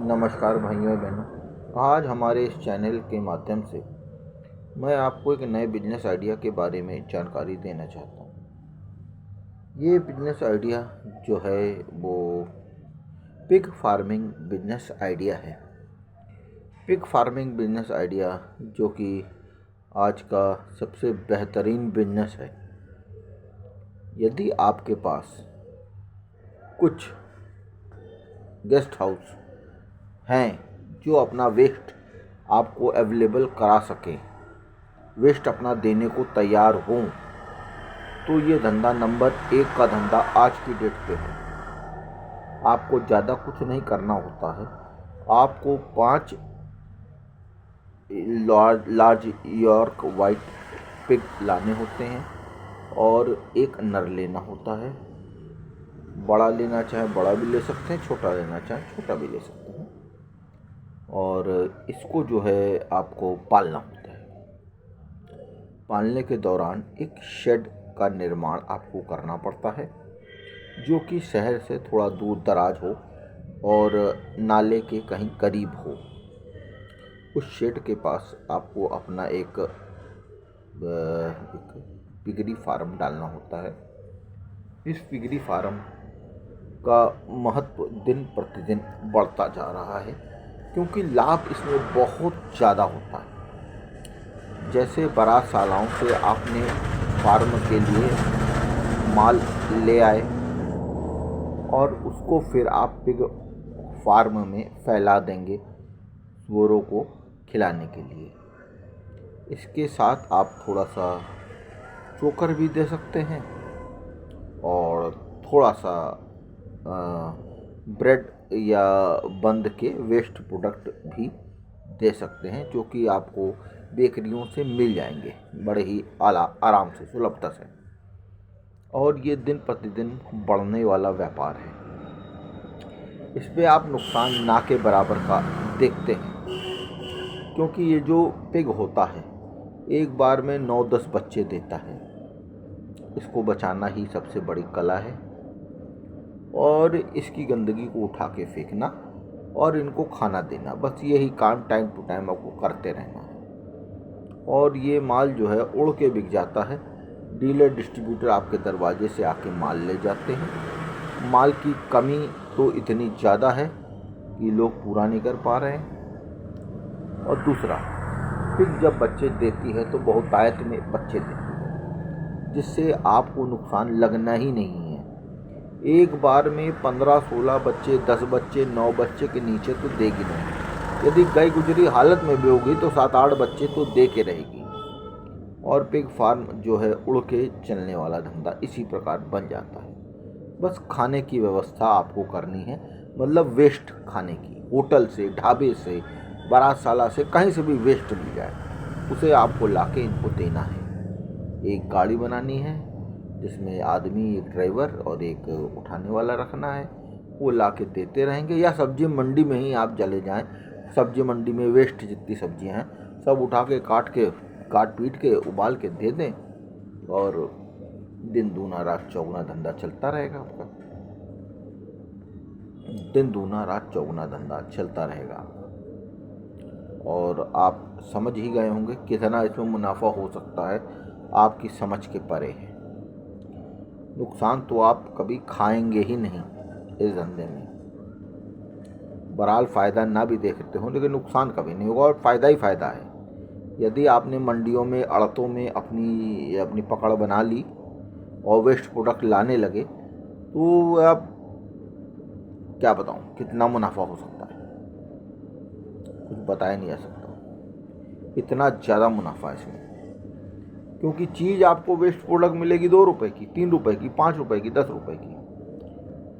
नमस्कार भाइयों बहनों। आज हमारे इस चैनल के माध्यम से मैं आपको एक नए बिजनेस आइडिया के बारे में जानकारी देना चाहता हूँ। ये बिजनेस आइडिया जो है वो पिग फार्मिंग बिजनेस आइडिया है। पिग फार्मिंग बिजनेस आइडिया जो कि आज का सबसे बेहतरीन बिजनेस है। यदि आपके पास कुछ गेस्ट हाउस हैं जो अपना वेस्ट आपको अवेलेबल करा सकें, वेस्ट अपना देने को तैयार हों, तो ये धंधा नंबर 1 का धंधा आज की डेट पे है। आपको ज़्यादा कुछ नहीं करना होता है। आपको 5 लार्ज यॉर्क वाइट पिग लाने होते हैं और एक नर लेना होता है। बड़ा लेना चाहे बड़ा भी ले सकते हैं, छोटा लेना चाहे छोटा भी ले सकते हैं। और इसको जो है आपको पालना होता है। पालने के दौरान एक शेड का निर्माण आपको करना पड़ता है जो कि शहर से थोड़ा दूर दराज हो और नाले के कहीं करीब हो। उस शेड के पास आपको अपना एक पिगरी फार्म डालना होता है। इस पिगरी फार्म का महत्व दिन प्रतिदिन बढ़ता जा रहा है क्योंकि लाभ इसमें बहुत ज़्यादा होता है। जैसे बारात-सालाओं से आपने फार्म के लिए माल ले आए और उसको फिर आप पिग फार्म में फैला देंगे सुअरों को खिलाने के लिए। इसके साथ आप थोड़ा सा चोकर भी दे सकते हैं और थोड़ा सा ब्रेड या बंद के वेस्ट प्रोडक्ट भी दे सकते हैं जो कि आपको बेकरियों से मिल जाएंगे बड़े ही आराम से, सुलभता से। और ये दिन प्रतिदिन बढ़ने वाला व्यापार है। इस पे आप नुकसान ना के बराबर का देखते हैं क्योंकि ये जो पिग होता है एक बार में 9-10 बच्चे देता है। इसको बचाना ही सबसे बड़ी कला है और इसकी गंदगी को उठा के फेंकना और इनको खाना देना, बस यही काम टाइम टू टाइम आपको करते रहना है। और ये माल जो है उड़ के बिक जाता है। डीलर डिस्ट्रीब्यूटर आपके दरवाजे से आके माल ले जाते हैं। माल की कमी तो इतनी ज़्यादा है कि लोग पूरा नहीं कर पा रहे हैं। और दूसरा, पिग जब बच्चे देती है तो बहुतायत में बच्चे देती है जिससे आपको नुकसान लगना ही नहीं है। एक बार में 15-16 बच्चे, 10 बच्चे, 9 बच्चे के नीचे तो देगी नहीं। यदि गई गुजरी हालत में भी होगी तो 7-8 बच्चे तो दे के रहेगी। और पिग फार्म जो है उड़ के चलने वाला धंधा इसी प्रकार बन जाता है। बस खाने की व्यवस्था आपको करनी है, मतलब वेस्ट खाने की। होटल से, ढाबे से, बारात-साला से, कहीं से भी वेस्ट मिल जाए उसे आपको लाके इनको देना है। एक गाड़ी बनानी है जिसमें आदमी, एक ड्राइवर और एक उठाने वाला रखना है। वो ला के देते रहेंगे। या सब्जी मंडी में ही आप चले जाएं, सब्जी मंडी में वेस्ट जितनी सब्जियां हैं सब उठा के काट पीट के उबाल के दे दें और दिन दूना रात चौगुना धंधा चलता रहेगा आपका। दिन दूना रात चौगुना धंधा चलता रहेगा और आप समझ ही गए होंगे कितना इसमें मुनाफा हो सकता है, आपकी समझ के परे है। नुकसान तो आप कभी खाएंगे ही नहीं इस धंधे में। बहरहाल फ़ायदा ना भी देखते हो लेकिन नुकसान कभी नहीं होगा और फ़ायदा ही फ़ायदा है। यदि आपने मंडियों में, अड़तों में अपनी पकड़ बना ली और वेस्ट प्रोडक्ट लाने लगे तो आप क्या बताऊं कितना मुनाफा हो सकता है, कुछ बताया नहीं जा सकता। इतना ज़्यादा मुनाफा है इसमें क्योंकि चीज़ आपको वेस्ट प्रोडक्ट मिलेगी 2 रुपए की, 3 रुपए की, 5 रुपए की, 10 रुपए की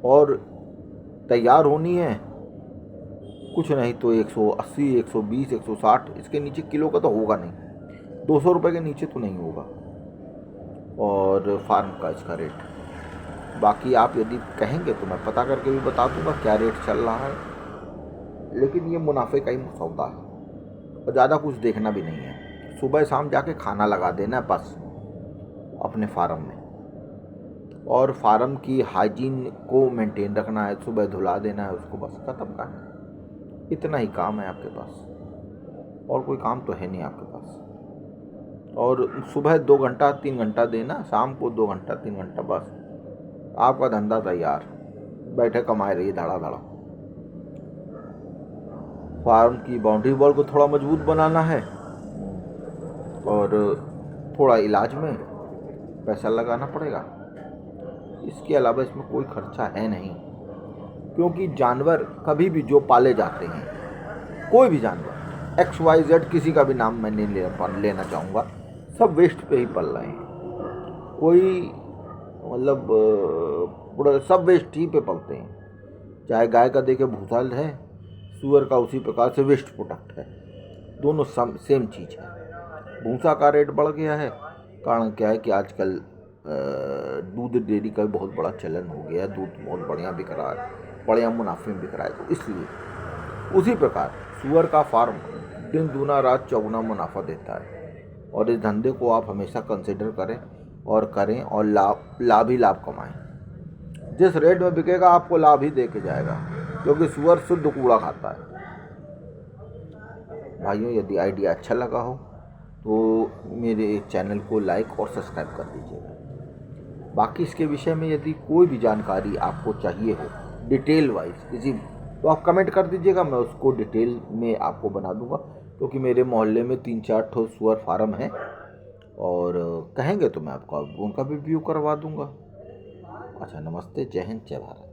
और तैयार होनी है कुछ नहीं तो 180, 120, 160, इसके नीचे किलो का तो होगा नहीं। 200 रुपए के नीचे तो नहीं होगा और फार्म का इसका रेट। बाकी आप यदि कहेंगे तो मैं पता करके भी बता दूंगा क्या रेट चल रहा है, लेकिन ये मुनाफे का ही सौदा है और ज़्यादा कुछ देखना भी नहीं है। सुबह शाम जाके खाना लगा देना है बस अपने फार्म में, और फार्म की हाइजीन को मेंटेन रखना है। सुबह धुला देना है उसको, बस खत्म करना है। इतना ही काम है आपके पास, और कोई काम तो है नहीं आपके पास। और सुबह 2 घंटा 3 घंटा देना, शाम को 2 घंटा 3 घंटा, बस आपका धंधा तैयार। बैठे कमाए रहिए धड़ा धड़ा। फार्म की बाउंड्री वॉल को थोड़ा मजबूत बनाना है और थोड़ा इलाज में पैसा लगाना पड़ेगा। इसके अलावा इसमें कोई खर्चा है नहीं, क्योंकि जानवर कभी भी जो पाले जाते हैं, कोई भी जानवर XYZ, किसी का भी नाम मैं नहीं लेना चाहूँगा, सब वेस्ट पे ही पल रहे हैं। कोई मतलब पूरा सब वेस्ट ही पे पलते हैं। चाहे गाय का देखे भूसा है, सूअर का उसी प्रकार से वेस्ट प्रोडक्ट है, दोनों सेम चीज़ है। भूसा का रेट बढ़ गया है, कारण क्या है कि आजकल दूध डेयरी का बहुत बड़ा चलन हो गया, दूध बहुत बढ़िया बिक रहा है, बढ़िया मुनाफे में बिक रहा है, तो इसलिए उसी प्रकार सुअर का फार्म दिन दूना रात चौगुना मुनाफा देता है। और इस धंधे को आप हमेशा कंसिडर करें और लाभ ही लाभ कमाएं। जिस रेट में बिकेगा आपको लाभ ही दे के जाएगा, क्योंकि सुअर शुद्ध कूड़ा खाता है। भाइयों, यदि आइडिया अच्छा लगा हो तो मेरे चैनल को लाइक और सब्सक्राइब कर दीजिएगा। बाकी इसके विषय में यदि कोई भी जानकारी आपको चाहिए हो डिटेल वाइज किसी, तो आप कमेंट कर दीजिएगा, मैं उसको डिटेल में आपको बना दूंगा। क्योंकि मेरे मोहल्ले में 3-4 ठो सुअर फार्म है, और कहेंगे तो मैं आपको उनका भी व्यू करवा दूंगा। अच्छा, नमस्ते, जय हिंद, जय भारत।